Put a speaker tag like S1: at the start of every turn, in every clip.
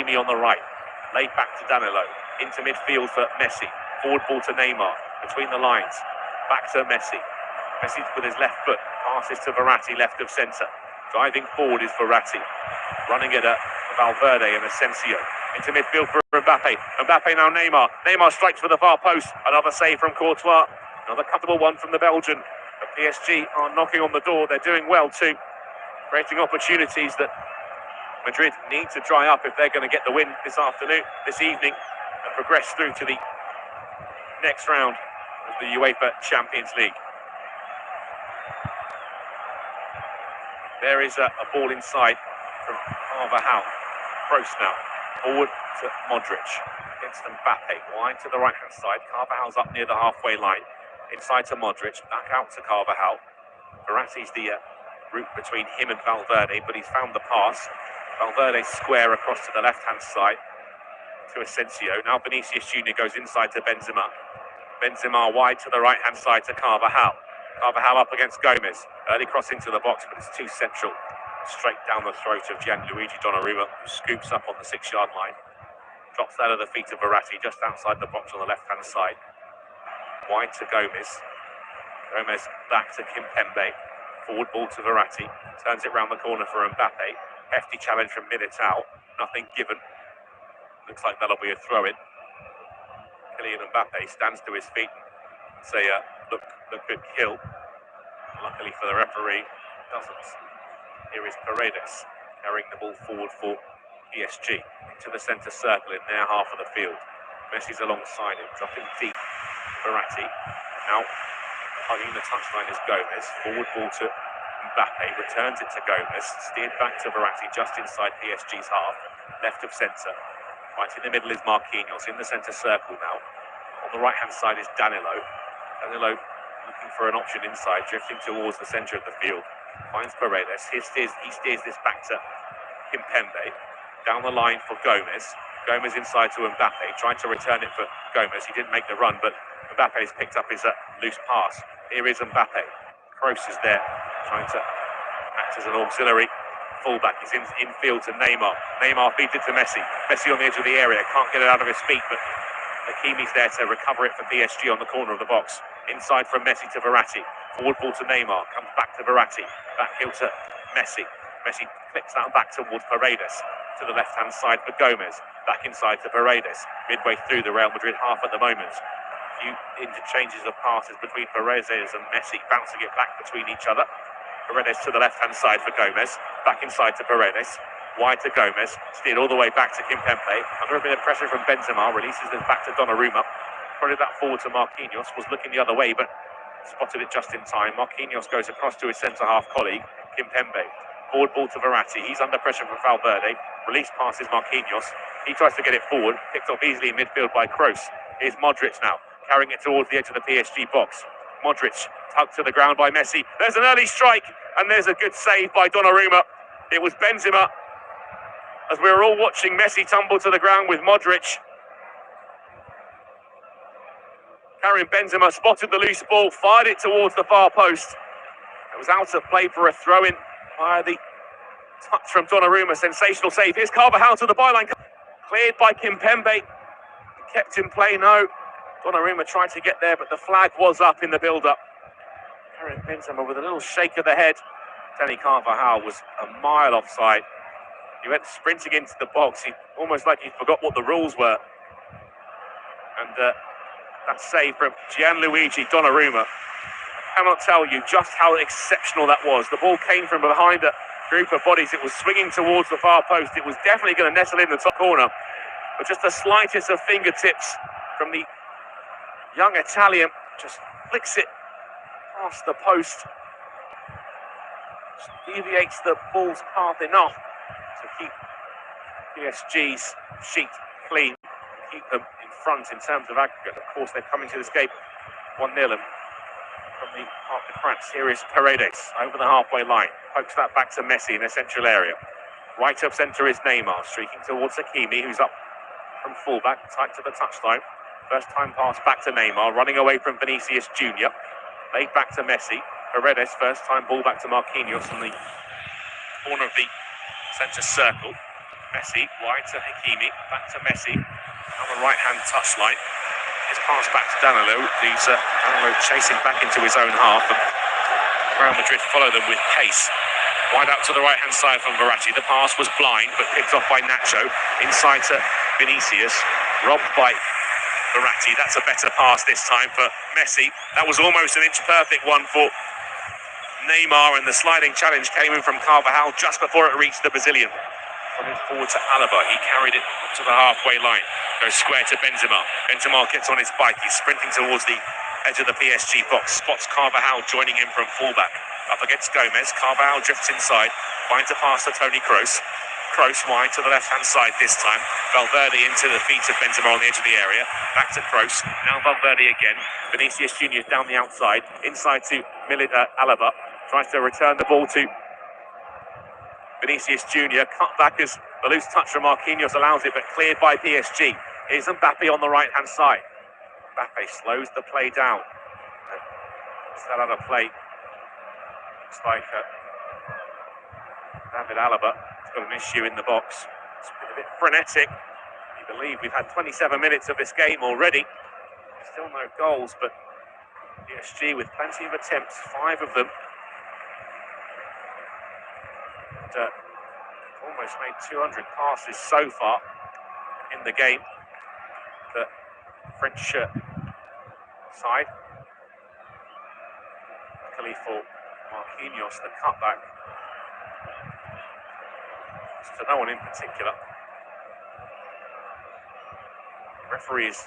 S1: Hakimi on the right. Laid back to Danilo. Into midfield for Messi. Forward ball to Neymar. Between the lines. Back to Messi. Messi with his left foot. Passes to Verratti, left of centre. Driving forward is Verratti. Running it at Valverde and Asensio. Into midfield for Mbappe. Mbappe now Neymar. Neymar strikes for the far post. Another save from Courtois. Another comfortable one from the Belgian. But PSG are knocking on the door. They're doing well too. Creating opportunities that Madrid need to dry up if they're going to get the win this evening, and progress through to the next round of the UEFA Champions League. There is a ball inside from Carvajal. Kroos now. Forward to Modric. Against Mbappe. Wide to the right-hand side. Carvajal's up near the halfway line. Inside to Modric. Back out to Carvajal. Verratti's the route between him and Valverde, but he's found the pass. Valverde square across to the left-hand side to Asensio. Now Vinicius Junior goes inside to Benzema. Benzema wide to the right-hand side to Carvajal. Carvajal up against Gomez. Early cross into the box, but it's too central. Straight down the throat of Gianluigi Donnarumma, who scoops up on the 6-yard line. Drops that at the feet of Verratti, just outside the box on the left-hand side. Wide to Gomez. Gomez back to Kimpembe. Forward ball to Verratti. Turns it round the corner for Mbappe. Hefty challenge from Militao. Nothing given. Looks like that'll be a throw-in. Kylian Mbappe stands to his feet. Say, look good kill. Luckily for the referee, doesn't. Here is Paredes carrying the ball forward for PSG. Into the centre circle in their half of the field. Messi's alongside him, dropping deep. Verratti. Now hugging the touchline is Gomez. Forward ball to Mbappe. Returns it to Gomez. Steered back to Verratti just inside PSG's half. Left of centre. Right in the middle is Marquinhos. In the centre circle now. On the right-hand side is Danilo. Danilo looking for an option inside, drifting towards the centre of the field. Finds Paredes. He steers this back to Kimpembe. Down the line for Gomez. Gomez inside to Mbappe. Tried to return it for Gomez. He didn't make the run, but Mbappe's picked up his loose pass. Here is Mbappe. Kroos is there, trying to act as an auxiliary fullback. He's infield to Neymar. Neymar feeds it to Messi. Messi on the edge of the area. Can't get it out of his feet, but Hakimi's there to recover it for PSG on the corner of the box. Inside from Messi to Verratti. Forward ball to Neymar. Comes back to Verratti. Back heel to Messi. Messi flips that back towards Paredes. To the left-hand side for Gomez. Back inside to Paredes. Midway through the Real Madrid half at the moment. Few interchanges of passes between Paredes and Messi. Bouncing it back between each other. Paredes to the left-hand side for Gomez. Back inside to Paredes. Wide to Gomez. Steered all the way back to Kimpembe. Under a bit of pressure from Benzema. Releases this back to Donnarumma. Prodded that forward to Marquinhos. Was looking the other way, but spotted it just in time. Marquinhos goes across to his centre-half colleague, Kimpembe. Forward ball to Verratti. He's under pressure from Valverde. Release passes Marquinhos. He tries to get it forward. Picked off easily in midfield by Kroos. Here's Modric now, carrying it towards the edge of the PSG box. Modric tugged to the ground by Messi. There's an early strike, and there's a good save by Donnarumma. It was Benzema. As we were all watching Messi tumble to the ground with Modric. Karim Benzema spotted the loose ball, fired it towards the far post. It was out of play for a throw-in via the touch from Donnarumma. Sensational save. Here's Carvajal to the byline. Cleared by Kimpembe. Kept in play, no. Donnarumma tried to get there, but the flag was up in the build-up. Karim Benzema with a little shake of the head. Danny Carvajal was a mile offside. He went sprinting into the box. He almost like he forgot what the rules were. And that save from Gianluigi Donnarumma. I cannot tell you just how exceptional that was. The ball came from behind a group of bodies. It was swinging towards the far post. It was definitely going to nestle in the top corner. But just the slightest of fingertips from the young Italian just flicks it past the post. Just deviates the ball's path enough to keep PSG's sheet clean, keep them in front in terms of aggregate. Of course, they've come into this game 1-0, and from the Parc des Princes, here is Paredes over the halfway line, pokes that back to Messi in the central area. Right up centre is Neymar, streaking towards Hakimi, who's up from fullback, tight to the touchline. First time pass back to Neymar, running away from Vinicius Junior. Laid back to Messi. Paredes, first time ball back to Marquinhos on the corner of the centre circle. Messi, wide to Hakimi, back to Messi, on the right-hand touchline. His pass back to Danilo. Danilo chasing back into his own half, and Real Madrid follow them with pace. Wide out to the right-hand side from Verratti. The pass was blind, but picked off by Nacho. Inside to Vinicius, robbed by Verratti. That's a better pass this time for Messi. That was almost an inch-perfect one for Neymar, and the sliding challenge came in from Carvajal just before it reached the Brazilian. Coming forward to Alaba, he carried it up to the halfway line. Goes square to Benzema. Benzema gets on his bike. He's sprinting towards the edge of the PSG box. Spots Carvajal joining him from fullback. Up against Gomez. Carvajal drifts inside. Finds a pass to Toni Kroos. Kroos wide to the left-hand side this time. Valverde into the feet of Benzema on the edge of the area. Back to Kroos. Now Valverde again. Vinicius Junior down the outside. Inside to Alaba. Tries to return the ball to Vinicius Junior. Cut back as the loose touch from Marquinhos allows it, but cleared by PSG. Here's Mbappe on the right-hand side. Mbappe slows the play down. Still out of play. Looks like David Alaba has got an issue in the box. It's been a bit frenetic. You believe we've had 27 minutes of this game already. Still no goals, but PSG with plenty of attempts, 5 of them. Almost made 200 passes so far in the game. The French side. Luckily for Marquinhos, the cutback was to no one in particular. The referee is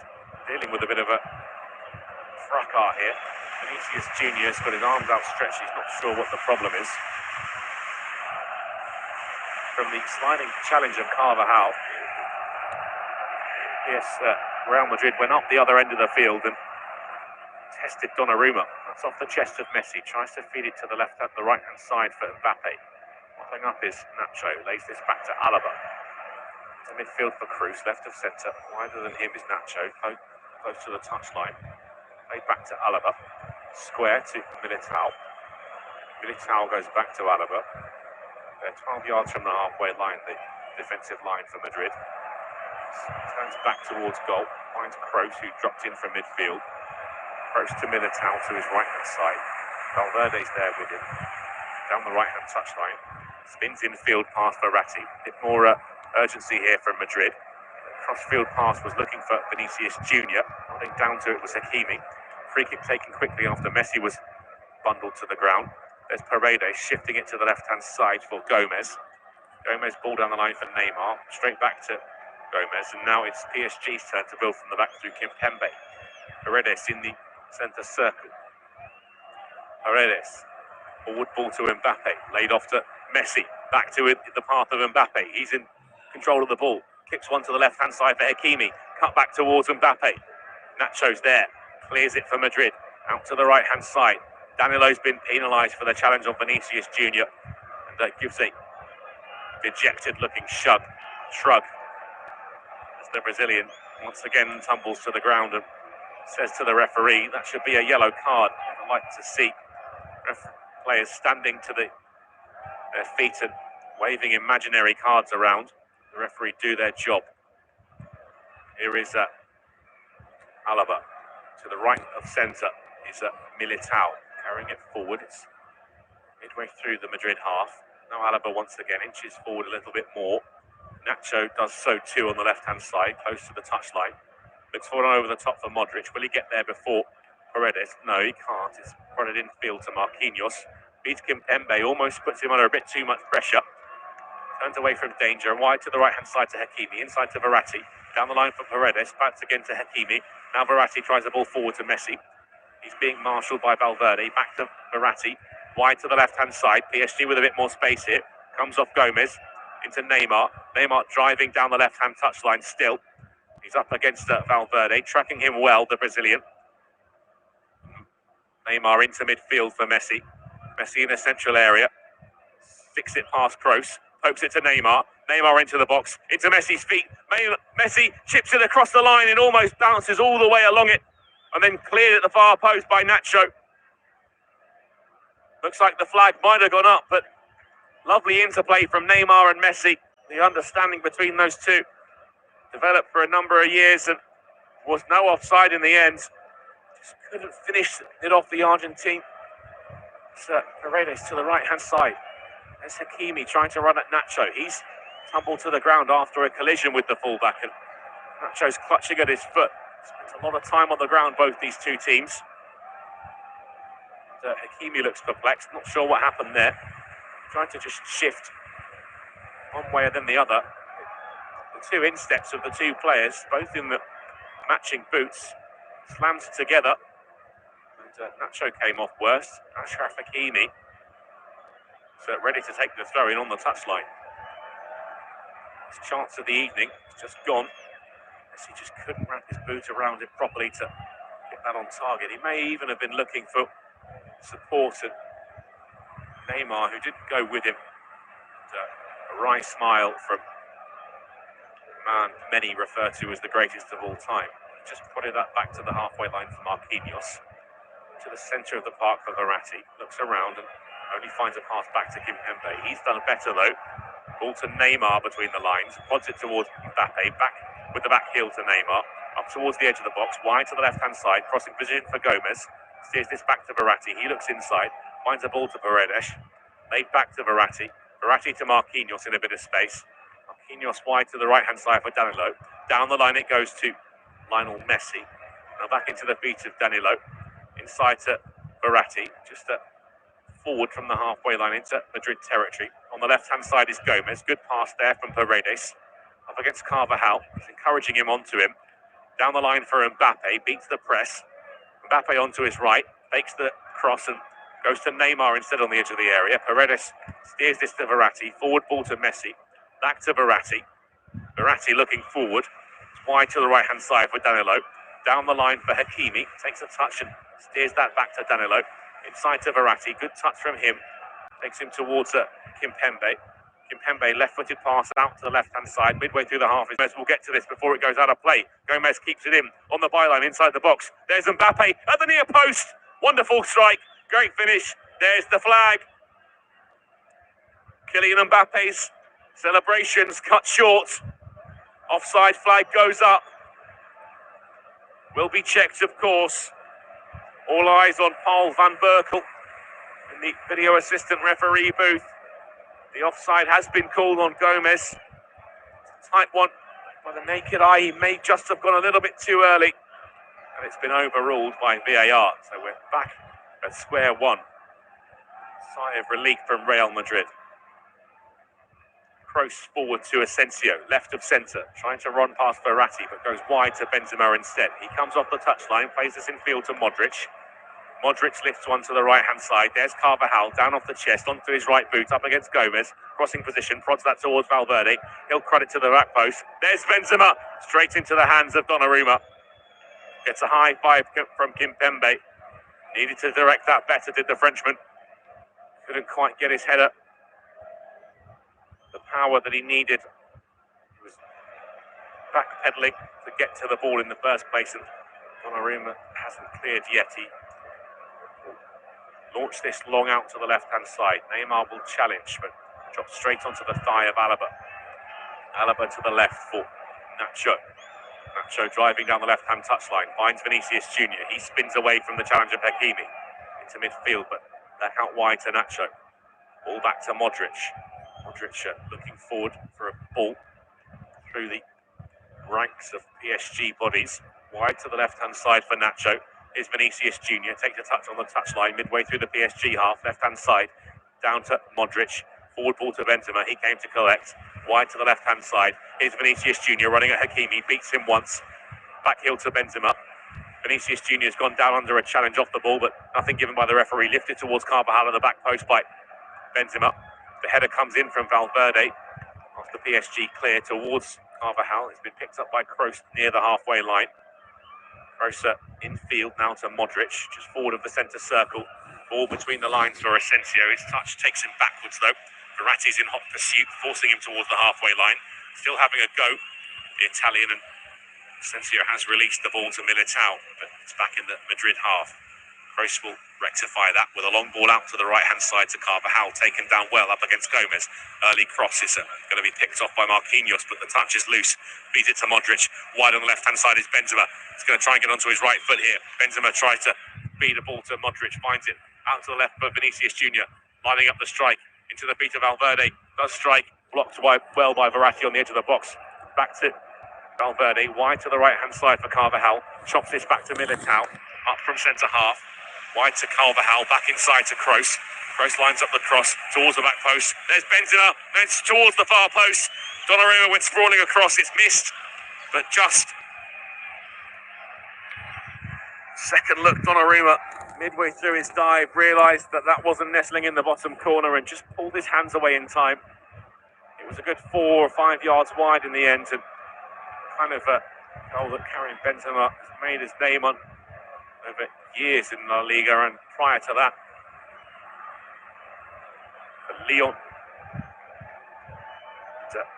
S1: dealing with a bit of a fracas here. Vinicius Junior's got his arms outstretched. He's not sure what the problem is. From the sliding challenge of Carvajal. Yes, Real Madrid went up the other end of the field and tested Donnarumma. That's off the chest of Messi. Tries to feed it to the right-hand side for Mbappe. Mopping up is Nacho. Lays this back to Alaba. To midfield for Kroos, left of centre. Wider than him is Nacho. Close to the touchline. Played back to Alaba. Square to Militao. Militao goes back to Alaba. They're 12 yards from the halfway line, the defensive line for Madrid. Turns back towards goal, finds Kroos, who dropped in from midfield. Kroos to Militao to his right-hand side. Valverde's there with him. Down the right-hand touchline. Spins infield past Verratti. A bit more urgency here from Madrid. Cross-field pass was looking for Vinicius Junior. Nodding down to it was Hakimi. Free kick taken quickly after Messi was bundled to the ground. There's Paredes shifting it to the left-hand side for Gomez. Gomez ball down the line for Neymar. Straight back to Gomez. And now it's PSG's turn to build from the back through Kimpembe. Paredes in the centre circle. Paredes. Forward ball to Mbappe. Laid off to Messi. Back to the path of Mbappe. He's in control of the ball. Kicks one to the left-hand side for Hakimi. Cut back towards Mbappe. Nacho's there. Clears it for Madrid. Out to the right-hand side. Danilo's been penalised for the challenge on Vinicius Junior, and that gives a dejected-looking shrug as the Brazilian once again tumbles to the ground and says to the referee that should be a yellow card. I'd like to see players standing to their feet and waving imaginary cards around. The referee do their job. Here is Alaba. To the right of centre is Militao. Carrying it forward, it's midway through the Madrid half. Now Alaba once again inches forward a little bit more. Nacho does so too on the left-hand side, close to the touchline. Looks forward over the top for Modric. Will he get there before Paredes? No, he can't. It's prodded infield to Marquinhos. Beats Kimpembe, almost puts him under a bit too much pressure. Turns away from danger, wide to the right-hand side to Hakimi, inside to Verratti. Down the line for Paredes, back again to Hakimi. Now Verratti tries the ball forward to Messi. He's being marshalled by Valverde. Back to Verratti. Wide to the left-hand side. PSG with a bit more space here. Comes off Gomez into Neymar. Neymar driving down the left-hand touchline still. He's up against Valverde. Tracking him well, the Brazilian. Neymar into midfield for Messi. Messi in the central area. Sticks it past Kroos. Pokes it to Neymar. Neymar into the box. Into Messi's feet. Messi chips it across the line and almost bounces all the way along it. And then cleared at the far post by Nacho. Looks like the flag might have gone up, but lovely interplay from Neymar and Messi. the understanding between those two developed for a number of years and was no offside in the end. Just couldn't finish it off the Argentine. It's Paredes to the right-hand side. There's Hakimi trying to run at Nacho. He's tumbled to the ground after a collision with the fullback, and Nacho's clutching at his foot. Spent a lot of time on the ground, both these two teams. And, Hakimi looks perplexed, not sure what happened there. Trying to just shift one way and then the other. The two insteps of the two players, both in the matching boots, slammed together. And Nacho came off worst. Achraf Hakimi ready to take the throw in on the touchline. His chance of the evening is just gone. He just couldn't wrap his boot around it properly to get that on target. He may even have been looking for support, and Neymar, who didn't go with him. And, a wry smile from the man many refer to as the greatest of all time. Just putted that back to the halfway line for Marquinhos. To the centre of the park for Verratti. Looks around and only finds a pass back to Kimpembe. He's done better though. Ball to Neymar between the lines. Pods it towards Mbappe. Back with the back heel to Neymar. Up towards the edge of the box. Wide to the left-hand side. Crossing position for Gomez. Steers this back to Verratti. He looks inside. Finds a ball to Paredes. Laid back to Verratti. Verratti to Marquinhos in a bit of space. Marquinhos wide to the right-hand side for Danilo. Down the line it goes to Lionel Messi. Now back into the feet of Danilo. Inside to Verratti. Just forward from the halfway line into Madrid territory. On the left-hand side is Gomez. Good pass there from Paredes. Up against Carvajal. He's encouraging him onto him. Down the line for Mbappe. Beats the press. Mbappe onto his right. Fakes the cross and goes to Neymar instead on the edge of the area. Paredes steers this to Verratti. Forward ball to Messi. Back to Verratti. Verratti looking forward. It's wide to the right-hand side for Danilo. Down the line for Hakimi. Takes a touch and steers that back to Danilo. Inside to Verratti. Good touch from him. Takes him towards Kimpembe. Kimpembe, left-footed pass out to the left-hand side. Midway through the half. Gomez will get to this before it goes out of play. Gomez keeps it in on the byline inside the box. There's Mbappe at the near post. Wonderful strike. Great finish. There's the flag. Kylian Mbappe's celebrations cut short. Offside flag goes up. Will be checked, of course. All eyes on Paul van Berkel in the video assistant referee booth. The offside has been called on Gomez. It's a tight one. By the naked eye, he may just have gone a little bit too early. And it's been overruled by VAR. So we're back at square one. Sigh of relief from Real Madrid. Kroos forward to Asensio, left of centre, trying to run past Verratti, but goes wide to Benzema instead. He comes off the touchline, plays this in field to Modric. Modric lifts one to the right-hand side. There's Carvajal, down off the chest, onto his right boot, up against Gomez. Crossing position, prods that towards Valverde. He'll credit to the back post. There's Benzema, straight into the hands of Donnarumma. Gets a high five from Kimpembe. Needed to direct that better, did the Frenchman. Couldn't quite get his header the power that he needed. He was backpedaling to get to the ball in the first place, and Donnarumma hasn't cleared yet. He launched this long out to the left-hand side. Neymar will challenge, but drops straight onto the thigh of Alaba. Alaba to the left for Nacho. Nacho driving down the left-hand touchline, finds Vinicius Junior. He spins away from the challenge of Hakimi into midfield, but back out wide to Nacho. Ball back to Modric. Modric looking forward for a ball through the ranks of PSG bodies. Wide to the left-hand side for Nacho. Is Vinicius Junior. Takes a touch on the touchline midway through the PSG half. Left-hand side down to Modric. Forward ball to Benzema. He came to collect. Wide to the left-hand side. Here's Vinicius Junior running at Hakimi. Beats him once. Back heel to Benzema. Vinicius Junior has gone down under a challenge off the ball, but nothing given by the referee. Lifted towards Carvajal at the back post by Benzema. The header comes in from Valverde after PSG clear towards Carvajal. It's been picked up by Kroos near the halfway line. Kroos in field now to Modric, just forward of the centre circle. Ball between the lines for Asensio. His touch takes him backwards though. Verratti's in hot pursuit, forcing him towards the halfway line. Still having a go, the Italian, and Asensio has released the ball to Militao, but it's back in the Madrid half. Kroos will rectify that with a long ball out to the right-hand side to Carvajal, taken down well up against Gomez. Early cross is going to be picked off by Marquinhos, but the touch is loose. Feeds it to Modric. Wide on the left-hand side is Benzema. He's going to try and get onto his right foot here. Benzema tries to feed the ball to Modric, finds it out to the left for Vinicius Jr. Lining up the strike into the feet of Valverde. Does strike, blocked well by Verratti on the edge of the box. Back to Valverde, wide to the right-hand side for Carvajal. Chops this back to Militao, up from centre-half. Wide to Carvajal, back inside to Kroos. Kroos lines up the cross towards the back post. There's Benzema, then it's towards the far post. Donnarumma went sprawling across, it's missed, but just. Second look, Donnarumma, midway through his dive, realised that wasn't nestling in the bottom corner and just pulled his hands away in time. It was a good 4 or 5 yards wide in the end, and kind of a goal that Karim Benzema has made his name on over years in La Liga, and prior to that for Lyon.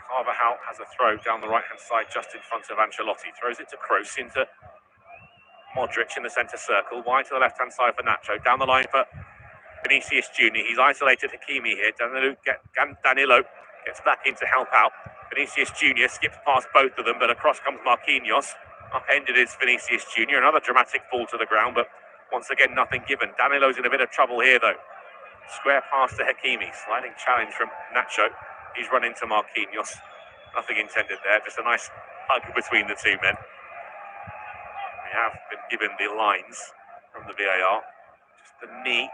S1: Carvajal has a throw down the right-hand side just in front of Ancelotti. Throws it to Kroos into Modric in the centre circle. Wide to the left-hand side for Nacho. Down the line for Vinicius Jr. He's isolated Hakimi here. Danilo gets back in to help out. Vinicius Jr. skips past both of them, but across comes Marquinhos. Upended is Vinicius Jr. Another dramatic fall to the ground, but once again nothing given. Danilo's in a bit of trouble here though. Square pass to Hakimi. Sliding challenge from Nacho. He's run into Marquinhos. Nothing intended there, just a nice hug between the two men. We have been given the lines from the VAR. Just the knee.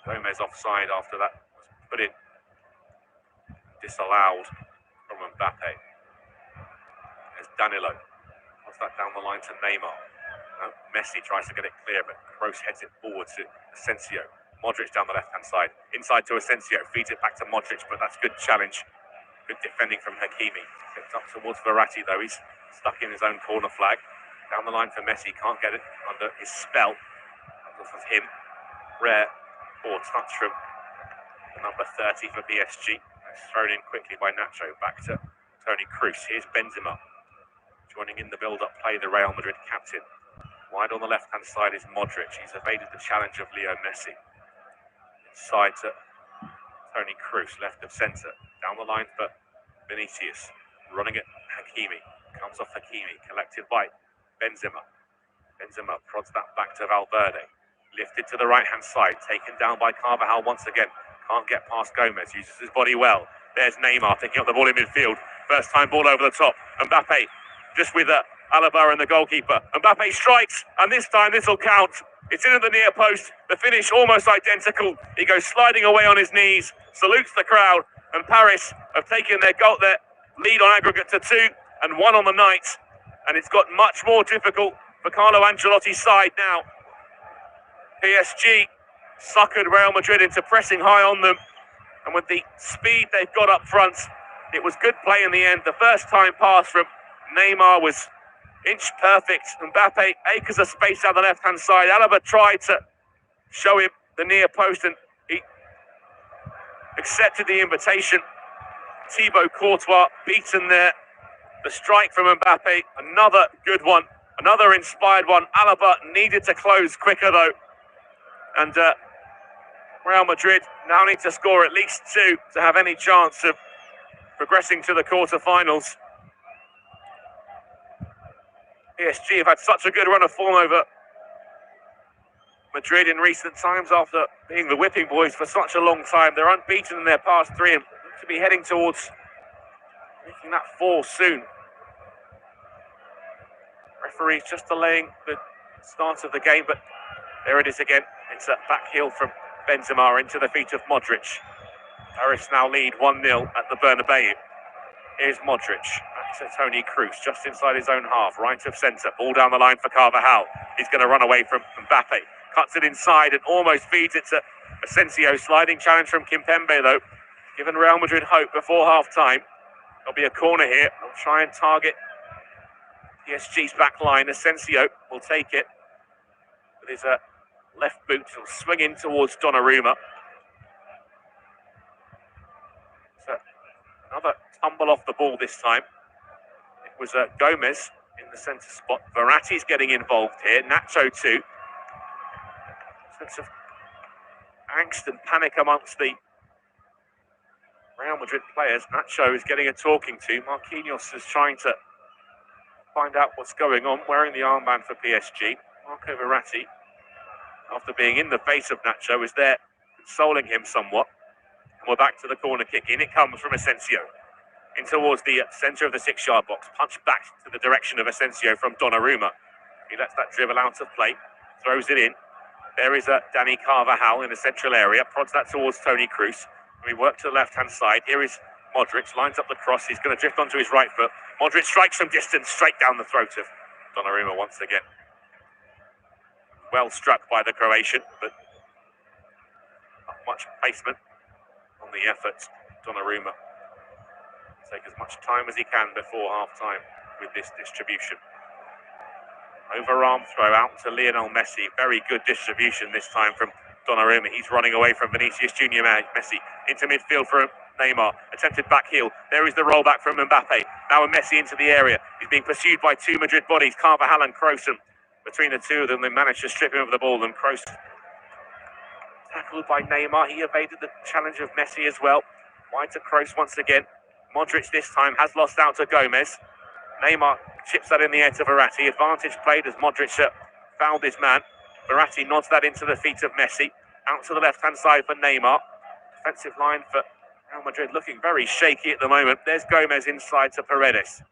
S1: Gomez offside after that was put in. Disallowed from Mbappe. There's Danilo. What's that down the line to Neymar? No, Messi tries to get it clear, but Kroos heads it forward to Asensio. Modric down the left-hand side. Inside to Asensio. Feeds it back to Modric, but that's good challenge. Good defending from Hakimi. Picked up towards Verratti, though. He's stuck in his own corner flag. Down the line for Messi. Can't get it under his spell. That was him. Rare poor touch from the number 30 for PSG. It's thrown in quickly by Nacho. Back to Toni Kroos. Here's Benzema. Joining in the build-up play, the Real Madrid captain. Wide on the left-hand side is Modric. He's evaded the challenge of Leo Messi. Inside to Toni Kroos, left of centre. Down the line for Vinicius. Running it, Hakimi. Comes off Hakimi, collected by Benzema. Benzema prods that back to Valverde. Lifted to the right-hand side, taken down by Carvajal once again. Can't get past Gomez, uses his body well. There's Neymar picking up the ball in midfield. First time ball over the top. Mbappe just with Alaba and the goalkeeper. Mbappe strikes, and this time this will count. It's in at the near post. The finish almost identical. He goes sliding away on his knees, salutes the crowd, and Paris have taken their lead on aggregate to 2 and 1 on the night. And it's got much more difficult for Carlo Ancelotti's side now. PSG suckered Real Madrid into pressing high on them, and with the speed they've got up front, it was good play in the end. The first time pass from Neymar was inch perfect. Mbappe, acres of space down the left-hand side. Alaba tried to show him the near post, and he accepted the invitation. Thibaut Courtois beaten there. The strike from Mbappe, another good one, another inspired one. Alaba needed to close quicker though. And Real Madrid now need to score at least 2 to have any chance of progressing to the quarter-finals. PSG have had such a good run of form over Madrid in recent times after being the whipping boys for such a long time. They're unbeaten in their past 3 and to be heading towards making that 4 soon. Referees just delaying the start of the game, but there it is again. It's a back heel from Benzema into the feet of Modric. Paris now lead 1-0 at the Bernabeu. Here's Modric, back to Toni Kroos, just inside his own half, right of centre. Ball down the line for Carvajal. He's going to run away from Mbappe. Cuts it inside and almost feeds it to Asensio. Sliding challenge from Kimpembe though. Given Real Madrid hope before half-time. There'll be a corner here. They'll try and target PSG's back line. Asensio will take it with his left boot. He'll swing in towards Donnarumma. So another tumble off the ball this time. It was Gomez in the centre spot. Verratti's getting involved here. Nacho too. Sense of angst and panic amongst the Real Madrid players. Nacho is getting a talking to. Marquinhos is trying to find out what's going on, wearing the armband for PSG. Marco Verratti, after being in the face of Nacho, is there consoling him somewhat. And we're back to the corner kick. In it comes from Asensio. In towards the centre of the 6-yard box. Punch back to the direction of Asensio from Donnarumma. He lets that dribble out of play. Throws it in. There is Dani Carvajal in the central area. Prods that towards Toni Kroos. We work to the left-hand side. Here is Modric. Lines up the cross. He's going to drift onto his right foot. Modric strikes from distance straight down the throat of Donnarumma once again. Well struck by the Croatian, but not much placement on the effort. Donnarumma take as much time as he can before half-time with this distribution. Overarm throw out to Lionel Messi. Very good distribution this time from Donnarumma. He's running away from Vinicius Junior. Messi into midfield for Neymar. Attempted back heel. There is the rollback from Mbappe. Now Messi into the area. He's being pursued by two Madrid bodies, Carvajal and Kroos. Between the two of them, they managed to strip him of the ball, and Kroos tackled by Neymar. He evaded the challenge of Messi as well. Wide to Kroos once again. Modric this time has lost out to Gomez. Neymar chips that in the air to Verratti. Advantage played as Modric fouled his man. Verratti nods that into the feet of Messi. Out to the left-hand side for Neymar. Defensive line for Real Madrid looking very shaky at the moment. There's Gomez inside to Paredes.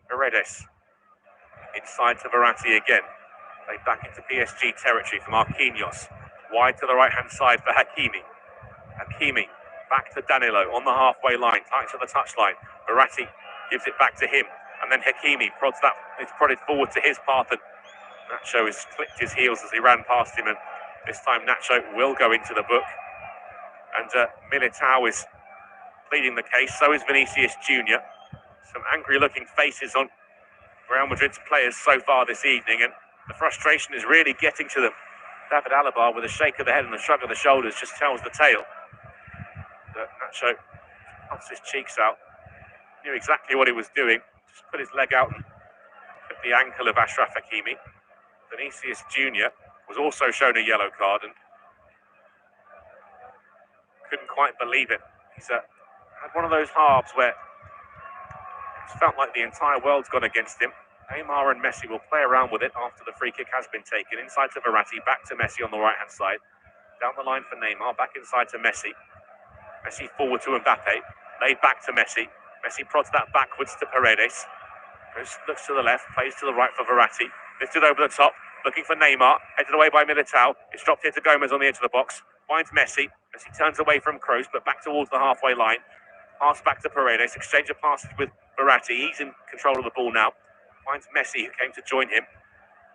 S1: Paredes inside to Verratti again. Played back into PSG territory for Marquinhos. Wide to the right-hand side for Hakimi. Hakimi back to Danilo on the halfway line, tight to the touchline. Verratti gives it back to him, and then Hakimi prods that. It's prodded forward to his path, and Nacho has clicked his heels as he ran past him, and this time Nacho will go into the book. And Militao is pleading the case. So is Vinicius Junior. Some angry-looking faces on Real Madrid's players so far this evening, and the frustration is really getting to them. David Alaba, with a shake of the head and a shrug of the shoulders, just tells the tale. Nacho puffs his cheeks out, knew exactly what he was doing, just put his leg out and hit the ankle of Achraf Hakimi. Vinicius Junior was also shown a yellow card and couldn't quite believe it. He's had one of those halves where it's felt like the entire world's gone against him. Neymar and Messi will play around with it after the free kick has been taken. Inside to Verratti, back to Messi on the right-hand side. Down the line for Neymar, back inside to Messi. Messi forward to Mbappe, laid back to Messi. Messi prods that backwards to Paredes. Looks to the left, plays to the right for Verratti. Lifted over the top, looking for Neymar. Headed away by Militao. It's dropped here to Gomez on the edge of the box. Finds Messi. Messi turns away from Kroos, but back towards the halfway line. Pass back to Paredes. Exchange of passes with Verratti. He's in control of the ball now. Finds Messi, who came to join him.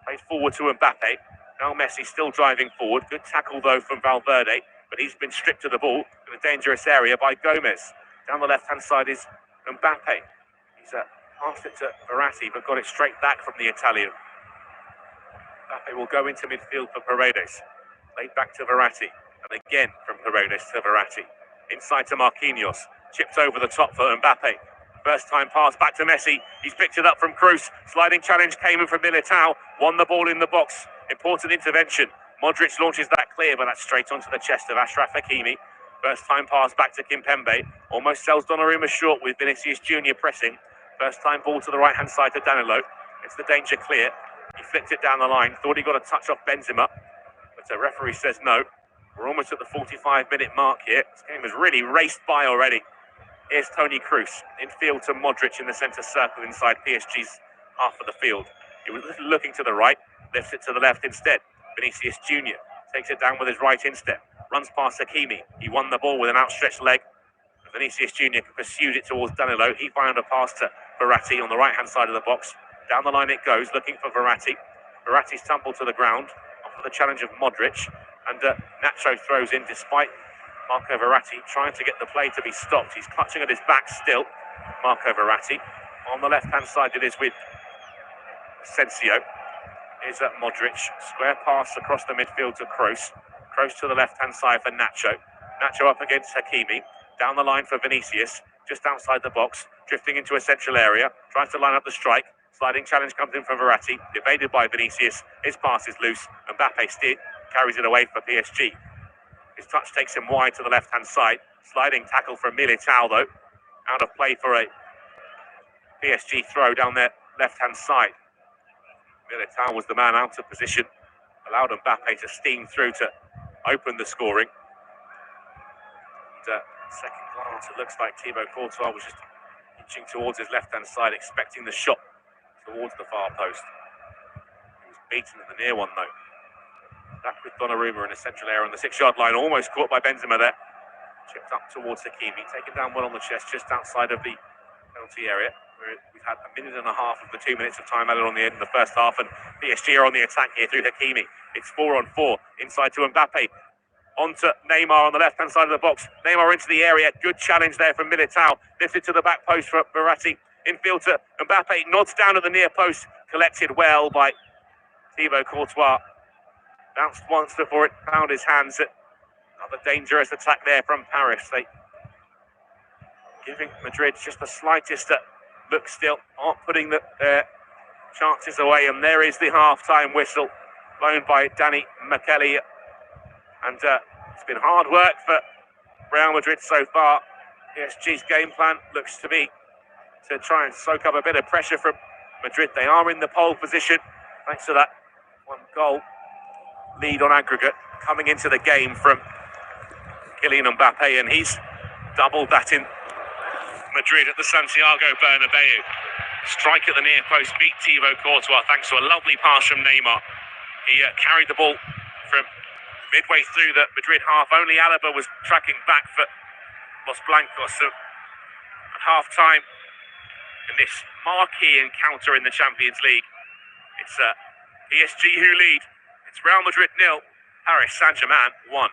S1: Plays forward to Mbappe. Now Messi still driving forward. Good tackle, though, from Valverde. But he's been stripped of the ball in a dangerous area by Gomez. Down the left-hand side is Mbappe. He's passed it to Verratti, but got it straight back from the Italian. Mbappe will go into midfield for Paredes. Laid back to Verratti. And again from Paredes to Verratti. Inside to Marquinhos. Chipped over the top for Mbappe. First time pass back to Messi. He's picked it up from Kroos. Sliding challenge came in from Militao. Won the ball in the box. Important intervention. Modric launches that clear, but that's straight onto the chest of Achraf Hakimi. First time pass back to Kimpembe. Almost sells Donnarumma short with Vinicius Junior pressing. First time ball to the right-hand side to Danilo. It's the danger clear. He flicked it down the line. Thought he got a touch off Benzema. But the referee says no. We're almost at the 45-minute mark here. This game has really raced by already. Here's Toni Kroos, infield to Modric in the centre circle inside PSG's half of the field. He was looking to the right, lifts it to the left instead. Vinicius Junior takes it down with his right instep, runs past Hakimi. He won the ball with an outstretched leg. Vinicius Junior pursued it towards Danilo. He found a pass to Verratti on the right-hand side of the box. Down the line it goes, looking for Verratti. Verratti's tumbled to the ground, after the challenge of Modric. And Nacho throws in despite Marco Verratti trying to get the play to be stopped. He's clutching at his back still, Marco Verratti. On the left-hand side it is with Asensio. Here's Modric. Square pass across the midfield to Kroos. Kroos to the left-hand side for Nacho. Nacho up against Hakimi. Down the line for Vinicius. Just outside the box. Drifting into a central area. Tries to line up the strike. Sliding challenge comes in from Verratti. Evaded by Vinicius. His pass is loose. Mbappe carries it away for PSG. His touch takes him wide to the left-hand side. Sliding tackle from Militao, though. Out of play for a PSG throw down their left-hand side. Militao was the man out of position. Allowed Mbappe to steam through to open the scoring. And, second glance, it looks like Thibaut Courtois was just inching towards his left-hand side, expecting the shot towards the far post. He was beaten at the near one, though. Back with Donnarumma in a central area on the 6-yard line, almost caught by Benzema there. Chipped up towards Hakimi, taken down well on the chest, just outside of the penalty area. We've had a minute and a half of the 2 minutes of time added on the end of the first half, and PSG are on the attack here through Hakimi. It's 4-on-4, inside to Mbappe. On to Neymar on the left-hand side of the box. Neymar into the area, good challenge there from Militao. Lifted to the back post for Verratti. Infield to Mbappe, nods down at the near post. Collected well by Thibaut Courtois. Bounced once before it found his hands. Another dangerous attack there from Paris. They giving Madrid just the slightest look still, aren't putting the chances away. And there is the half-time whistle blown by Danny McKelly. And it's been hard work for Real Madrid so far. PSG's game plan looks to be to try and soak up a bit of pressure from Madrid. They are in the pole position thanks to that one goal lead on aggregate coming into the game from Kylian Mbappe, and he's doubled that in Madrid at the Santiago Bernabeu. Strike at the near post, beat Thibaut Courtois thanks to a lovely pass from Neymar. He carried the ball from midway through the Madrid half. Only Alaba was tracking back for Los Blancos. So at half-time in this marquee encounter in the Champions League, it's PSG who lead. It's Real Madrid 0, Paris Saint-Germain 1.